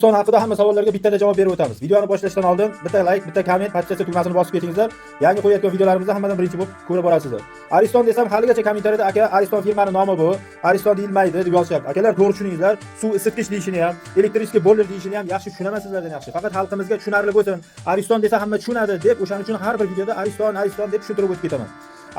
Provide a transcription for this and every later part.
Son haqida hamma savollarga bittada javob berib o'tamiz. Videoni boshlashdan oldin bitta like, bitta komment, podpiska tugmasini bosib ketingizlar. Yangi qo'yayotgan videolarimizni hammadan birinchi bo'lib ko'rib borasizlar. Ariston desam, haligacha kommentariyada aka Ariston firmaning nomi bu, Ariston deyilmaydi deb yozishyapti. Akalar, to'g'ri tushuningizlar. Suv isitgich deyishini ham, elektrический boiler deyishini ham yaxshi tushunamasizlardan yaxshi. Faqat xalqimizga tushunarli bo'lsin. Ariston desa hamma tushunadi deb o'shaning uchun har bir videoda Ariston deb tushuntirib o'tib ketaman.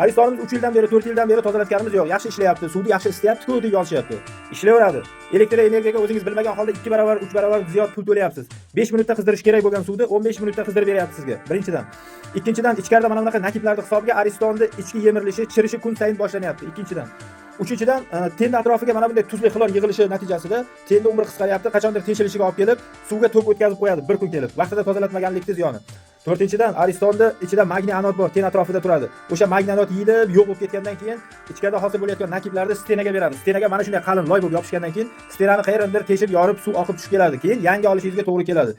Aristonimiz 3 yildan beri, 4 yildan beri tozalatganimiz yo'q. Yaxshi ishlayapti, suvni yaxshi isityapti-ku deb yozishyapti. Ishlayveradi. Elektr energiyaga o'zingiz bilmagan holda 2 barobar, 3 barobar ziyod pul to'layapsiz. 5 minutda qizdirish kerak bo'lgan suvni 15 minutda qizdirib beryapti sizga. Birinchidan. Ikkinchidan, ichkarida mana bunaqa nakiblarning hisobiga Aristonni ichki yemirilishi, chirishi kun sayin boshlanyapti. Ikkinchidan. Uchinchidan, tenda atrofiga mana bunday tuzli xlor yig'ilishi natijasida tenda umri qisqaryapti, qachondir tekshirishiga olib kelib, suvga to'k o'tkazib qo'yadi bir kun kelib. Vaqtida tozalatmaganlikning ziyoni. To'rtinchidan, Aristonda ichida magniy anod bor, ten atrofida turadi. O'sha magniy anod yeyilib, yo'q bo'lib ketgandan keyin ichkarida hosil bo'layotgan nakiblarni stenaga beradi. Stenaga mana shunday qalin loy bo'lib yopishgandan keyin stenani qayerdandir teshib, yorib, suv oqib tushib keladi. Keyin yangi olishingizga to'g'ri keladi.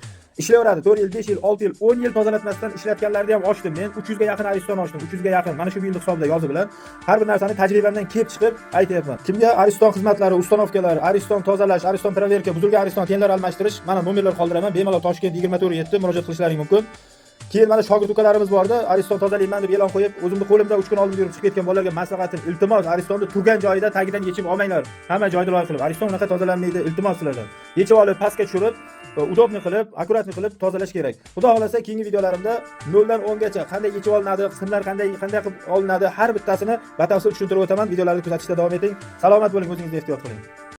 Ishlayveradi. 4 yil, 5 yil, 6 yil, 10 yil tozalatmasdan ishlatganlarni ham ochdim. Men 300 ga yaqin Ariston ochdim. 300 ga yaqin. Mana shu yil hisobida yozi bilan har bir narsani tajribamdan kelib chiqib aytayapman. Kimga Ariston xizmatlari, ustanovkalar, Ariston tozalash, Ariston proverka, buzilgan Ariston tenlar almashtirish, mana nomerlar qoldiraman. Bemalol Toshkent 24/7 murojaat qilishlaring mumkin. Keyin mana shogird ukalarimiz borda, Ariston tozalayman deb e'lon qo'yib, o'zimni qo'limda 3 kun oldin yurib chiqib ketgan bolalarga maslahatim, iltimos, Aristonni turgan joyida tagidan yechib olmanglar. Hamma joyda loy qilib. Ariston unaqa tozalanmaydi, iltimos sizlardan. Yechib olib, pastga tushirib, udobni qilib, akkuratni qilib tozalash kerak. Xudo xolasa keyingi videolarimda 0 dan 10 gacha qanday yechib olinadi, qismlar qanday qilib olinadi, har bittasini batafsil tushuntirib o'taman. Videolarni kuzatishda davom eting. Salomat bo'ling, o'zingizni ehtiyot qiling.